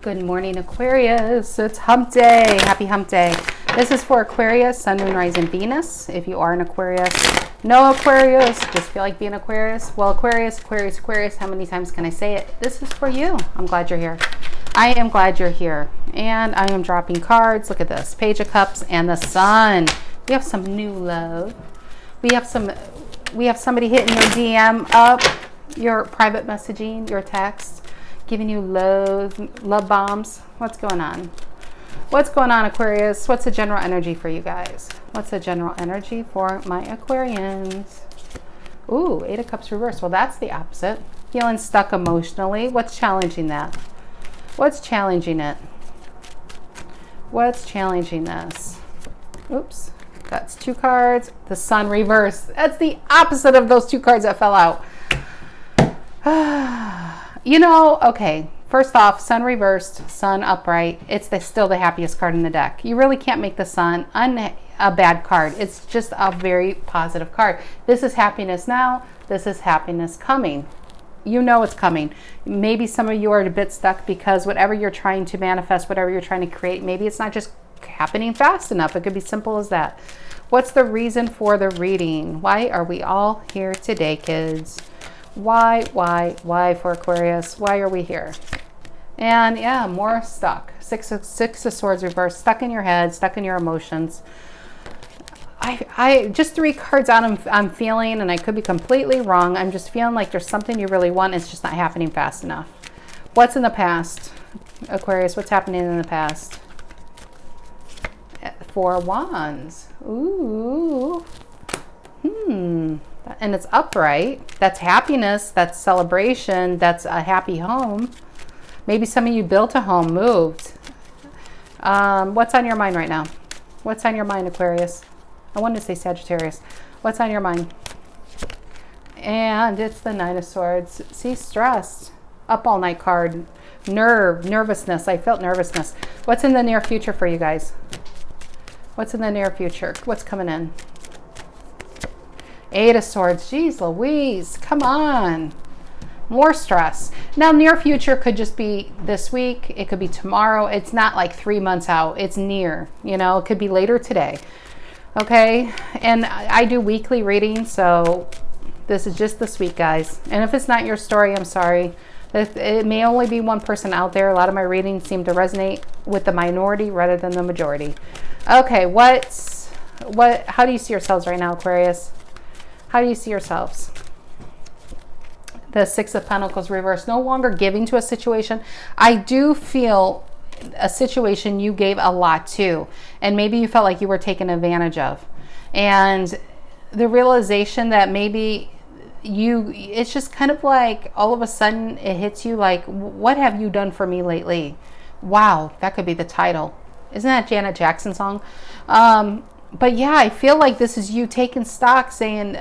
Good morning, Aquarius. It's hump day. Happy hump day. This is for Aquarius, Sun, Moon, Rising, Venus. If you are an Aquarius, no Aquarius, just feel like being Aquarius. Well, Aquarius, Aquarius, Aquarius, how many times can I say it? This is for you. I'm glad you're here. I am glad you're here. And I am dropping cards. Look at this. Page of Cups and the Sun. We have some new love. We have somebody hitting your DM up, your private messaging, your text, giving you love bombs. What's going on? What's going on, Aquarius? What's the general energy for you guys? What's the general energy for my Aquarians? Ooh, Eight of Cups reversed. Well, that's the opposite. Feeling stuck emotionally. What's challenging that? What's challenging it? What's challenging this? Oops. That's two cards. The Sun reversed. That's the opposite of those two cards that fell out. You know, okay, first off, Sun reversed, Sun upright. It's still the happiest card in the deck. You really can't make the Sun a bad card. It's just a very positive card. This is happiness now. This is happiness coming. You know it's coming. Maybe some of you are a bit stuck because whatever you're trying to manifest, whatever you're trying to create, maybe it's not just happening fast enough. It could be simple as that. What's the reason for the reading? Why are we all here today, kids? Why for Aquarius? Why are we here? And yeah, more stuck. Six of Swords reversed, stuck in your head, stuck in your emotions. I just three cards out I'm feeling, and I could be completely wrong. I'm just feeling like there's something you really want. It's just not happening fast enough. What's in the past, Aquarius? What's happening in the past? Four of Wands. Ooh. And it's upright. That's happiness. That's celebration. That's a happy home. Maybe some of you built a home, moved. What's on your mind right now? What's on your mind, Aquarius? I wanted to say Sagittarius. What's on your mind? And it's the Nine of Swords. See, stressed. Up all night card. Nervousness. I felt nervousness. What's in the near future for you guys? What's in the near future? What's coming in? Eight of Swords. Jeez Louise. Come on. More stress. Now, near future could just be this week. It could be tomorrow. It's not like 3 months out. It's near. You know, it could be later today. Okay? And I do weekly readings, so this is just this week, guys. And if it's not your story, I'm sorry. It may only be one person out there. A lot of my readings seem to resonate with the minority rather than the majority. Okay, how do you see yourselves right now, Aquarius? How do you see yourselves? The Six of Pentacles reversed. No longer giving to a situation. I do feel a situation you gave a lot to, and maybe you felt like you were taken advantage of. And the realization that maybe it's just kind of like all of a sudden it hits you like, what have you done for me lately? Wow, that could be the title. Isn't that Janet Jackson's song? But yeah, I feel like this is you taking stock, saying,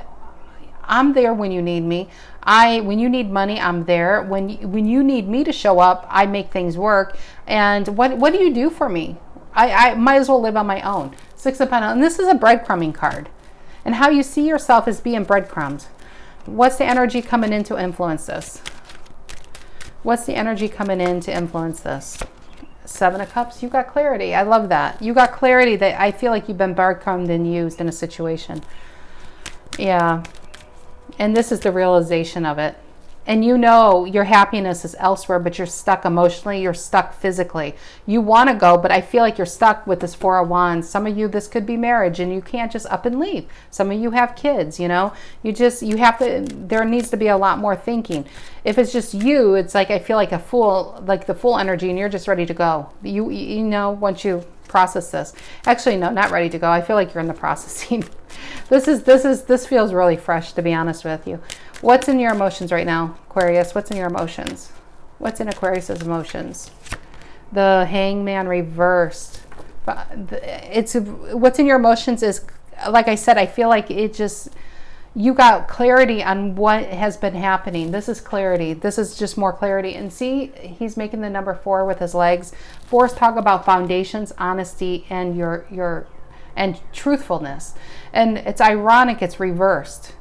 I'm there when you need me. When you need money, I'm there. When you need me to show up, I make things work. And what do you do for me? I might as well live on my own. Six of Pentacles. And this is a breadcrumbing card. And how you see yourself is being breadcrumbed. What's the energy coming in to influence this? What's the energy coming in to influence this? Seven of Cups. You got clarity. I love that. You got clarity that I feel like you've been breadcrumbed and used in a situation. Yeah. And this is the realization of it. And you know your happiness is elsewhere, but you're stuck emotionally. You're stuck physically. You want to go, but I feel like you're stuck with this Four of Wands. Some of you, this could be marriage, and you can't just up and leave. Some of you have kids, you know. You have to, there needs to be a lot more thinking. If it's just you, it's like I feel like a fool, like the full energy, and you're just ready to go. You know, once you process this. Actually, no, not ready to go. I feel like you're in the processing. This feels really fresh, to be honest with you. What's in your emotions right now, Aquarius? What's in your emotions? What's in Aquarius's emotions? The Hangman reversed. What's in your emotions is, like I said, I feel like you got clarity on what has been happening. This is clarity. This is just more clarity. And see, he's making the number 4 with his legs. 4s talk about foundations, honesty, and and truthfulness. And it's ironic it's reversed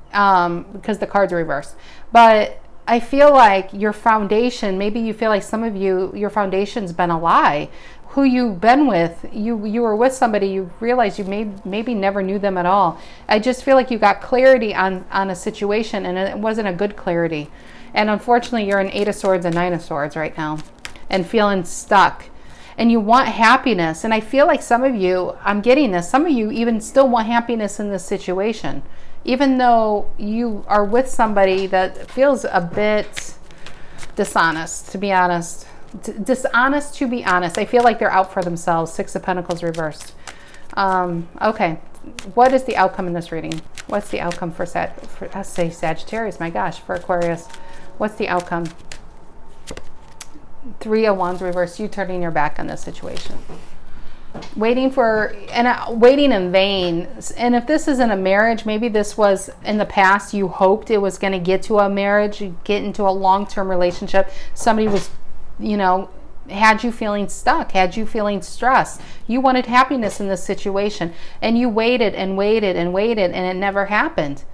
because the cards are reversed. But I feel like your foundation, maybe you feel like some of you, your foundation's been a lie. Who you've been with, you were with somebody, you realize you maybe never knew them at all. I just feel like you got clarity on a situation, and it wasn't a good clarity. And unfortunately, you're an 8 of Swords and 9 of Swords right now and feeling stuck. And you want happiness. And I feel like some of you, I'm getting this, some of you even still want happiness in this situation. Even though you are with somebody that feels a bit dishonest, to be honest. Dishonest to be honest. I feel like they're out for themselves. 6 of Pentacles reversed. Okay. What is the outcome in this reading? What's the outcome for Sagittarius? My gosh, for Aquarius. What's the outcome? 3 of Wands reversed. You turning your back on this situation. Waiting in vain. And if this isn't a marriage, maybe this was in the past, you hoped it was going to get to a marriage, get into a long-term relationship. Somebody was, had you feeling stuck, had you feeling stressed. You wanted happiness in this situation, and you waited and waited and waited, and it never happened.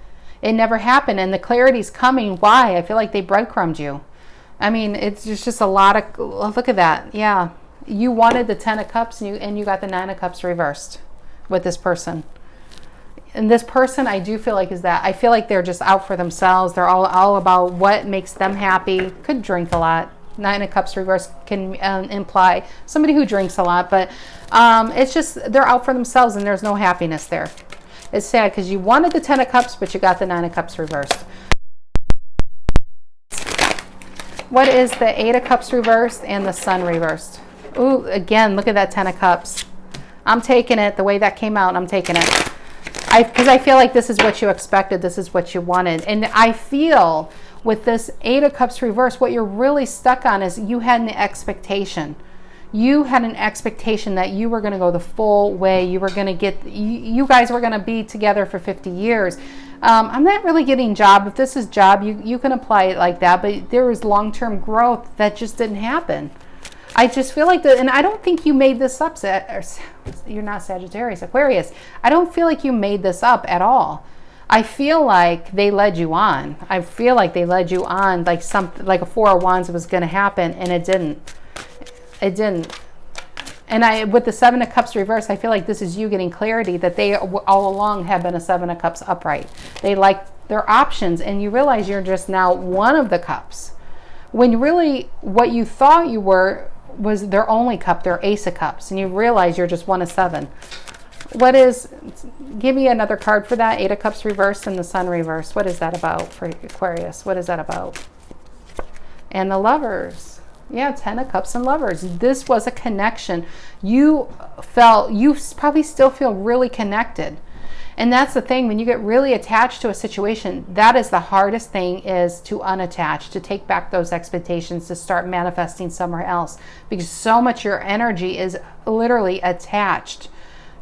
It never happened, and the clarity's coming. Why? I feel like they breadcrumbed you. I mean, it's just a lot of, look at that. Yeah. You wanted the 10 of Cups, and you got the 9 of Cups reversed with this person. And this person, I do feel like is that. I feel like they're just out for themselves. They're all about what makes them happy. Could drink a lot. 9 of Cups reversed can imply somebody who drinks a lot. But it's just they're out for themselves, and there's no happiness there. It's sad because you wanted the 10 of Cups, but you got the 9 of Cups reversed. What is the 8 of Cups reversed and the Sun reversed? Ooh, again, look at that 10 of Cups. I'm taking it. The way that came out, I'm taking it. Because I feel like this is what you expected. This is what you wanted. And I feel with this 8 of Cups reversed, what you're really stuck on is you had an expectation. You had an expectation that you were going to go the full way. You were going to get, you guys were going to be together for 50 years. I'm not really getting job. If this is job, you can apply it like that, but there was long-term growth that just didn't happen. I just feel like and I don't think you made this up. You're not Sagittarius, Aquarius. I don't feel like you made this up at all. I feel like they led you on. I feel like they led you on like something, like a 4 of Wands was going to happen, and it didn't. It didn't. And with the 7 of Cups reversed, I feel like this is you getting clarity that they all along have been a 7 of Cups upright. They like their options, and you realize you're just now 1 of the cups. When really what you thought you were was their only cup, their Ace of Cups, and you realize you're just 1 of 7. Give me another card for that. 8 of Cups reversed and the Sun reversed. What is that about for Aquarius? What is that about? And the Lovers. Yeah, 10 of Cups and Lovers. This was a connection. You probably still feel really connected. And that's the thing, when you get really attached to a situation, that is the hardest thing, is to unattach, to take back those expectations, to start manifesting somewhere else. Because so much your energy is literally attached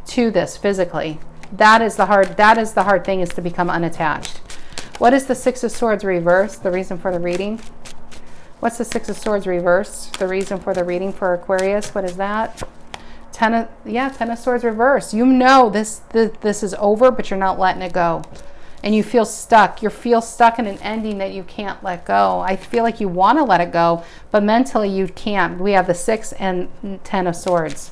to this physically. That is the hard thing, is to become unattached. What is the 6 of Swords reversed? The reason for the reading? What's the 6 of Swords reversed? The reason for the reading for Aquarius? What is that? 10 of Swords reversed. You know this is over, but you're not letting it go. And you feel stuck. You feel stuck in an ending that you can't let go. I feel like you want to let it go, but mentally you can't. We have the 6 and 10 of Swords.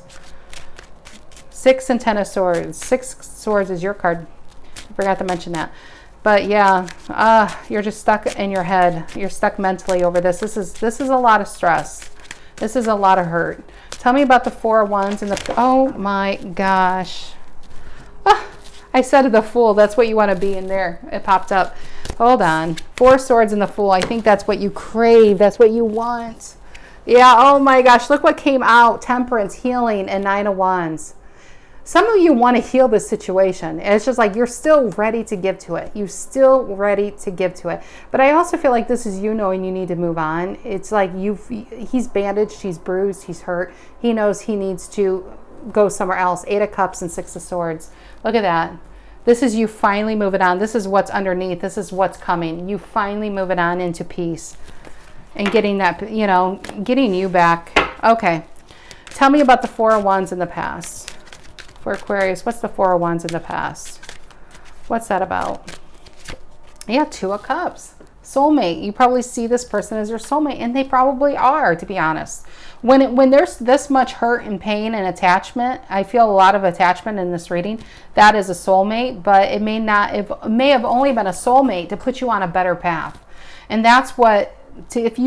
6 and 10 of Swords. 6 Swords is your card. I forgot to mention that. But yeah, you're just stuck in your head. You're stuck mentally over this. This is a lot of stress. This is a lot of hurt. Tell me about the 4 of Wands and the, oh my gosh. I said the Fool. That's what you want to be in there. It popped up. Hold on. 4 Swords and the Fool. I think that's what you crave. That's what you want. Yeah, oh my gosh. Look what came out. Temperance, healing, and 9 of Wands. Some of you want to heal this situation. It's just like you're still ready to give to it. You're still ready to give to it. But I also feel like this is you knowing you need to move on. It's like he's bandaged, he's bruised, he's hurt. He knows he needs to go somewhere else. 8 of Cups and 6 of Swords. Look at that. This is you finally moving on. This is what's underneath. This is what's coming. You finally moving on into peace and getting that, getting you back. Okay. Tell me about the 4 of Wands in the past. For Aquarius, what's the 4 of Wands in the past? What's that about? Yeah, 2 of Cups. Soulmate. You probably see this person as your soulmate, and they probably are, to be honest. When there's this much hurt and pain and attachment, I feel a lot of attachment in this reading. That is a soulmate, but it may not. It may have only been a soulmate to put you on a better path, and that's what. If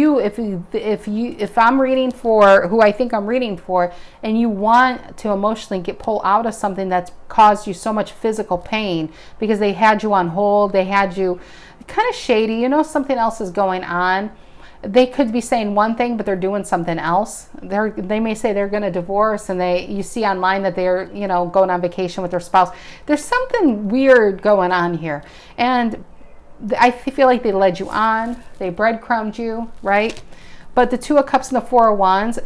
I'm reading for who I think I'm reading for, and you want to emotionally pull out of something that's caused you so much physical pain because they had you on hold, they had you kind of shady, something else is going on. They could be saying one thing, but they're doing something else. They may say they're going to divorce, and you see online that they're, going on vacation with their spouse. There's something weird going on here. And I feel like they led you on. They breadcrumbed you, right? But the Two of Cups and the Four of Wands,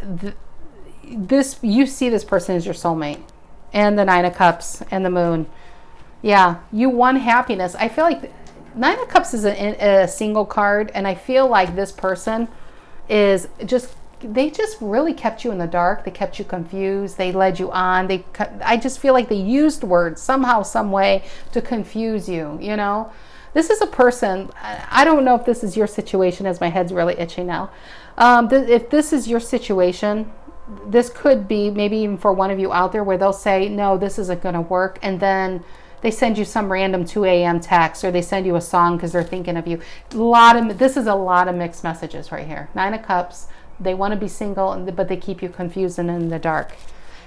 you see this person as your soulmate. And the Nine of Cups and the Moon. Yeah, you won happiness. I feel like Nine of Cups is a single card, and I feel like this person is they just really kept you in the dark. They kept you confused. They led you on. I just feel like they used words somehow, some way to confuse you, This is a person, I don't know if this is your situation, as my head's really itching now. If this is your situation, this could be maybe even for one of you out there where they'll say, no, this isn't going to work. And then they send you some random 2 a.m. text, or they send you a song because they're thinking of you. This is a lot of mixed messages right here. Nine of Cups, they want to be single, but they keep you confused and in the dark,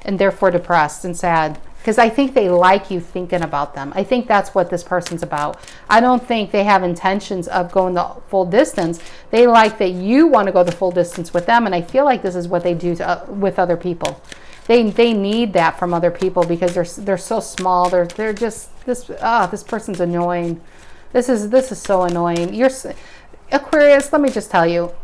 and therefore depressed and sad. Because I think they like you thinking about them. I think that's what this person's about. I don't think they have intentions of going the full distance. They like that you want to go the full distance with them, and I feel like this is what they do with other people. They need that from other people because they're so small. They're just this person's annoying. This is so annoying. Aquarius, let me just tell you,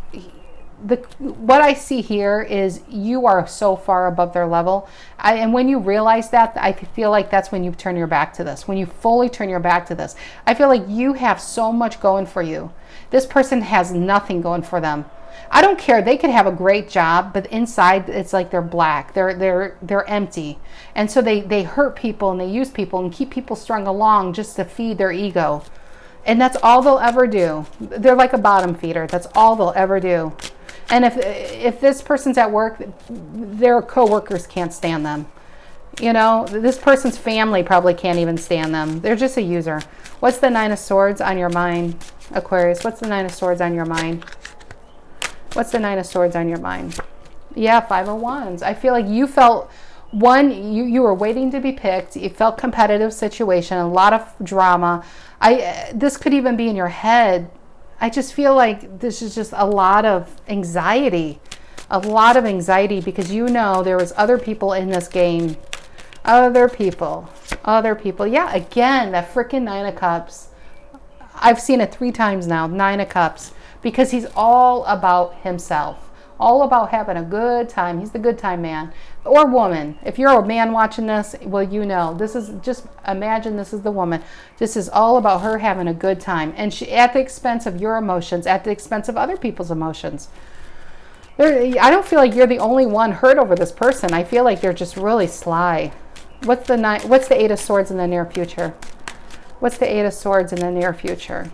what I see here is you are so far above their level. And when you realize that, I feel like that's when you turn your back to this. When you fully turn your back to this, I feel like you have so much going for you. This person has nothing going for them. I don't care. They could have a great job, but inside it's like they're black. They're empty. And so they hurt people and they use people and keep people strung along just to feed their ego. And that's all they'll ever do. They're like a bottom feeder. That's all they'll ever do. And if this person's at work, their coworkers can't stand them. This person's family probably can't even stand them. They're just a user. What's the Nine of Swords on your mind, Aquarius? What's the Nine of Swords on your mind? What's the Nine of Swords on your mind? Yeah, Five of Wands. I feel like you felt, you were waiting to be picked. You felt competitive situation, a lot of drama. This could even be in your head. I just feel like this is just a lot of anxiety. A lot of anxiety because there was other people in this game. Other people. Yeah, again, that freaking Nine of Cups. I've seen it 3 times now, Nine of Cups. Because he's all about himself. All about having a good time. He's the good time man. Or woman. If you're a man watching this, well, this is just, imagine this is the woman. This is all about her having a good time. And she, at the expense of your emotions, at the expense of other people's emotions. I don't feel like you're the only one hurt over this person. I feel like they're just really sly. What's the Eight of Swords in the near future? What's the Eight of Swords in the near future?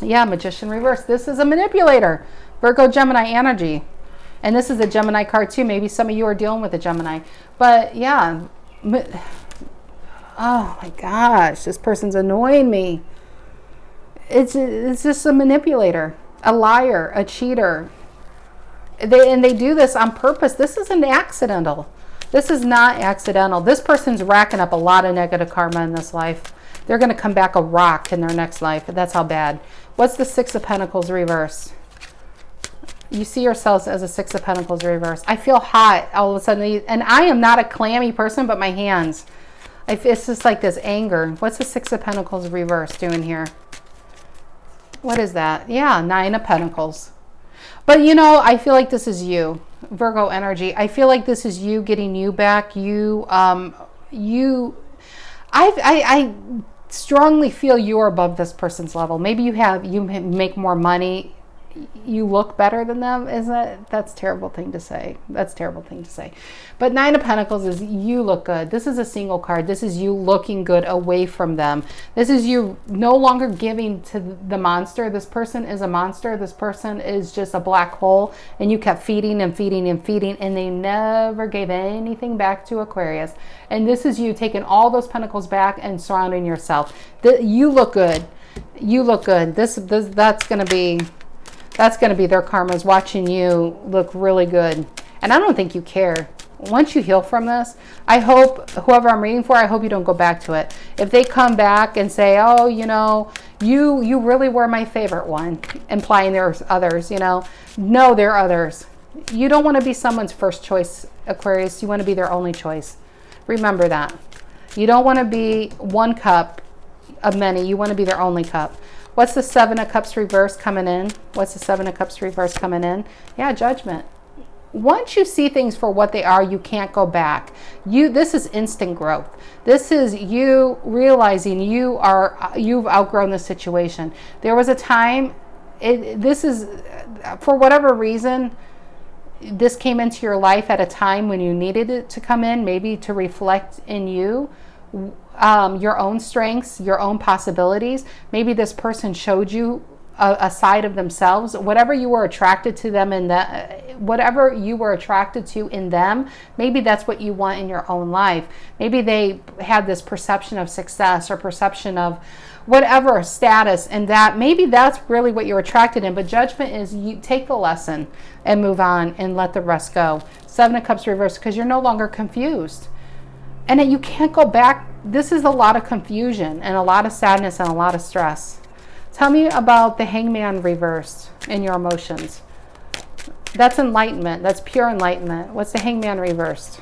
Yeah, Magician reverse. This is a manipulator. Virgo, Gemini energy. And this is a Gemini card too. Maybe some of you are dealing with a Gemini. But yeah. Oh my gosh. This person's annoying me. It's just a manipulator. A liar. A cheater. And they do this on purpose. This isn't accidental. This is not accidental. This person's racking up a lot of negative karma in this life. They're going to come back a rock in their next life. That's how bad. What's the Six of Pentacles reverse? You see yourselves as a Six of Pentacles reverse. I feel hot all of a sudden. And I am not a clammy person, but my hands. It's just like this anger. What's the Six of Pentacles reverse doing here? What is that? Yeah, Nine of Pentacles. But I feel like this is you. Virgo energy. I feel like this is you getting you back. I strongly feel you're above this person's level. Maybe you make more money. you look better than them, that's a terrible thing to say. That's a terrible thing to say. But Nine of Pentacles is you look good. This is a single card. This is you looking good away from them. This is you no longer giving to the monster. This person is a monster. This person is just a black hole, and you kept feeding and feeding and feeding, and they never gave anything back to Aquarius. And this is you taking all those pentacles back and surrounding yourself. You look good. You look good. That's going to be their karmas, watching you look really good. And I don't think you care. Once you heal from this, I hope, whoever I'm reading for, I hope you don't go back to it. If they come back and say, oh, you know, you really were my favorite one, implying there's others, you know. No, there are others. You don't want to be someone's first choice, Aquarius. You want to be their only choice. Remember that. You don't want to be one cup of many. You want to be their only cup. What's the Seven of Cups reverse coming in? What's the Seven of Cups reverse coming in? Yeah, Judgment. Once you see things for what they are, you can't go back. This is instant growth. This is you realizing you've outgrown the situation. There was a time, this is, for whatever reason, this came into your life at a time when you needed it to come in, maybe to reflect in you, your own strengths, your own possibilities. Maybe this person showed you a side of themselves. Whatever you were attracted to them in whatever you were attracted to in them, maybe that's what you want in your own life. Maybe they had this perception of success or perception of whatever status, and that maybe that's really what you're attracted in. But Judgment is you take the lesson and move on and let the rest go. Seven of Cups reversed, because you're no longer confused. And you can't go back. This is a lot of confusion and a lot of sadness and a lot of stress. Tell me about the Hangman reversed in your emotions. That's enlightenment. That's pure enlightenment. What's the Hangman reversed?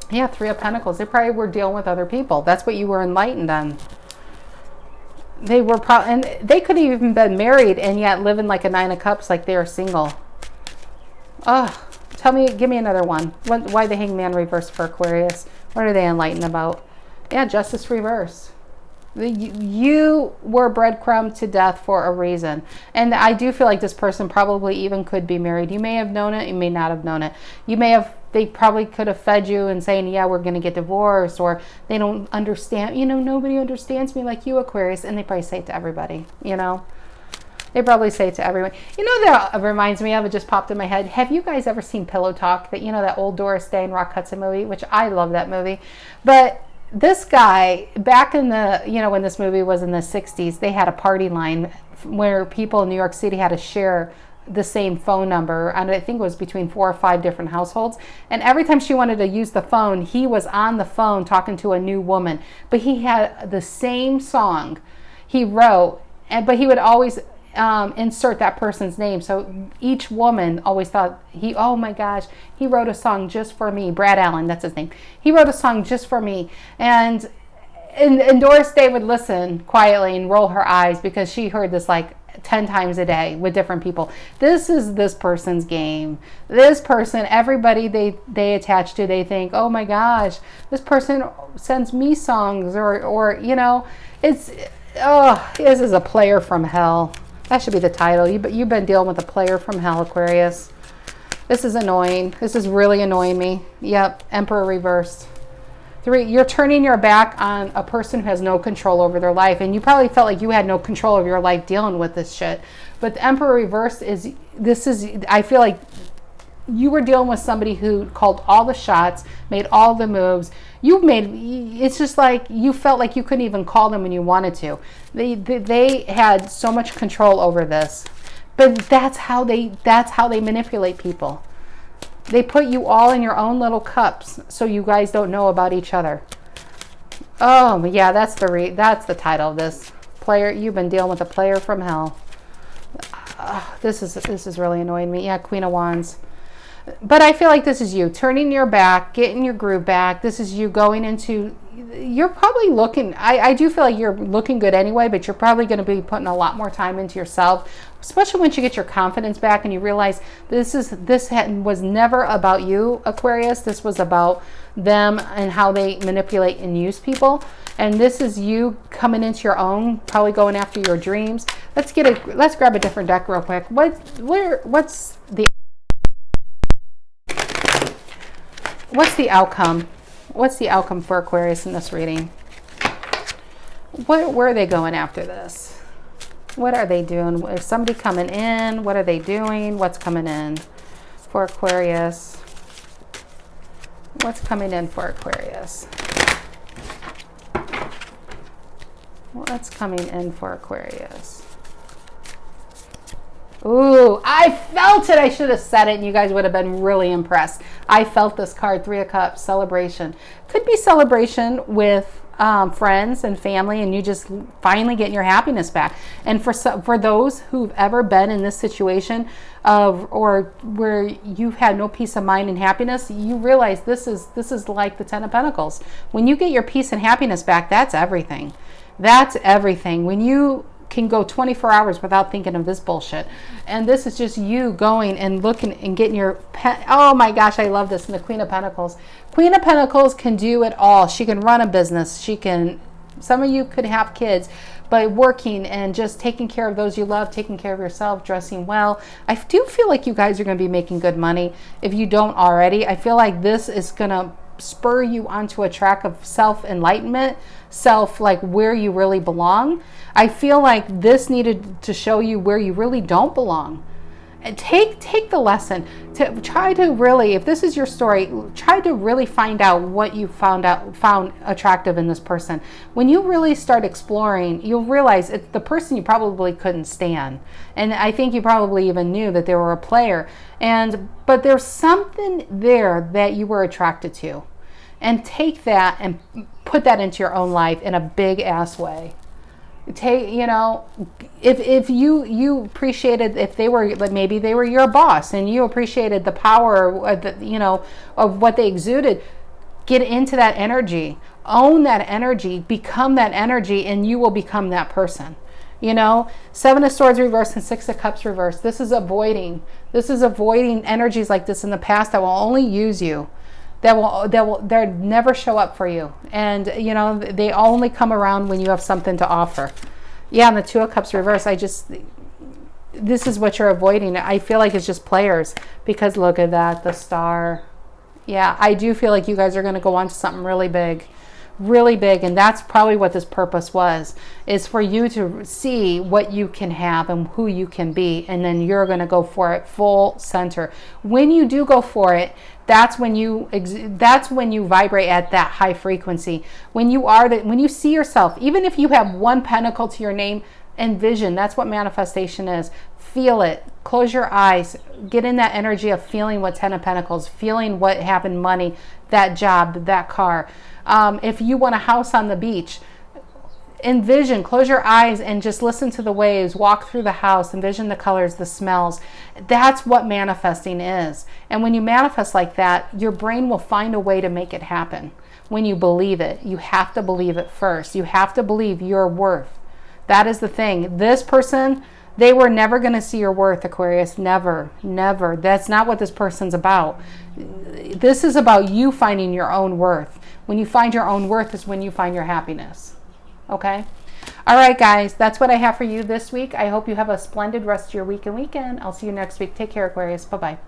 Yeah, Three of Pentacles. They probably were dealing with other people. That's what you were enlightened on. They were and they could have even been married and yet living like a Nine of Cups, like they are single. Oh, give me another one. Why the Hangman reversed for Aquarius? What are they enlightened about? Yeah, Justice reversed. You were breadcrumbed to death for a reason. And I do feel like this person probably even could be married. You may have known it, you may not have known it. They probably could have fed you and saying, yeah, we're going to get divorced, or they don't understand, you know, nobody understands me like you, Aquarius. And they probably say it to everybody, you know. They probably say it to everyone. You know, that reminds me of, it just popped in my head. Have you guys ever seen Pillow Talk? That, you know, that old Doris Day and Rock Hudson movie, which I love that movie. But this guy, back in the, you know, when this movie was in the 60s, they had a party line where people in New York City had to share the same phone number, and I think it was between 4 or 5 different households. And every time she wanted to use the phone, he was on the phone talking to a new woman. But he had the same song he wrote, but he would always insert that person's name. So each woman always thought, oh my gosh, he wrote a song just for me. Brad Allen, that's his name. He wrote a song just for me. And Doris Day would listen quietly and roll her eyes because she heard this like 10 times a day with different people. This is this person's game. This person, everybody they attach to, they think, oh my gosh, this person sends me songs, or you know, this is a player from hell. That should be the title. You've been dealing with a player from hell, Aquarius. This is annoying. This is really annoying me. Yep, Emperor reversed. 3, you're turning your back on a person who has no control over their life. And you probably felt like you had no control over your life dealing with this shit. But the Emperor reversed I feel like you were dealing with somebody who called all the shots, made all the moves. It's just like you felt like you couldn't even call them when you wanted to. They had so much control over this. But that's how they manipulate people. They put you all in your own little cups so you guys don't know about each other. Oh, yeah, that's the title of this. Player, you've been dealing with a player from hell. This is really annoying me. Yeah, Queen of Wands. But I feel like this is you turning your back, getting your groove back. This is you going into you're probably looking, I do feel like you're looking good anyway, but you're probably going to be putting a lot more time into yourself, especially once you get your confidence back and you realize this was never about you, Aquarius. This was about them and how they manipulate and use people. And this is you coming into your own, probably going after your dreams. Let's grab a different deck real quick. What's the outcome? What's the outcome for Aquarius in this reading? Where are they going after this? What are they doing? Is somebody coming in? What are they doing? What's coming in for Aquarius? What's coming in for Aquarius? What's coming in for Aquarius? Ooh, I felt it. I should have said it and you guys would have been really impressed. I felt this card, Three of Cups, celebration. Could be celebration with friends and family, and you just finally getting your happiness back. And for those who've ever been in this situation or where you've had no peace of mind and happiness, you realize this is like the Ten of Pentacles. When you get your peace and happiness back, that's everything. That's everything. When you can go 24 hours without thinking of this bullshit. And this is just you going and looking and getting your oh my gosh, I love this. And the Queen of Pentacles. Queen of Pentacles can do it all. She can run a business. Some of you could have kids, but working and just taking care of those you love, taking care of yourself, dressing well. I do feel like you guys are going to be making good money. If you don't already, I feel like this is going to spur you onto a track of self-enlightenment, like where you really belong. I feel like this needed to show you where you really don't belong. And take the lesson. To try to really, if this is your story, try to really find out what you found attractive in this person. When you really start exploring, you'll realize it's the person you probably couldn't stand. And I think you probably even knew that they were a player. But there's something there that you were attracted to. And take that and put that into your own life in a big ass way. If you appreciated, if they were, like maybe they were your boss and you appreciated the power of what they exuded, get into that energy, own that energy, become that energy, and you will become that person. Seven of Swords reverse and Six of Cups reverse. This is avoiding energies like this in the past that will only use you. They'll never show up for you. And, they only come around when you have something to offer. Yeah, and the Two of Cups reverse, this is what you're avoiding. I feel like it's just players because look at that, the Star. Yeah, I do feel like you guys are going to go on to something really big. Really big, and that's probably what this purpose is for you to see what you can have and who you can be, and then you're going to go for it full center. When you do go for it, that's when you vibrate at that high frequency. When you see yourself, even if you have one pentacle to your name, envision. That's what manifestation is. Feel it. Close your eyes. Get in that energy of feeling what Ten of Pentacles, feeling what happened, money, that job, that car. If you want a house on the beach, envision, close your eyes and just listen to the waves, walk through the house, envision the colors, the smells. That's what manifesting is. And when you manifest like that, your brain will find a way to make it happen. When you believe it, you have to believe it first. You have to believe your worth. That is the thing. This person, they were never going to see your worth, Aquarius. Never, never. That's not what this person's about. This is about you finding your own worth. When you find your own worth is when you find your happiness. Okay? All right, guys. That's what I have for you this week. I hope you have a splendid rest of your week and weekend. I'll see you next week. Take care, Aquarius. Bye-bye.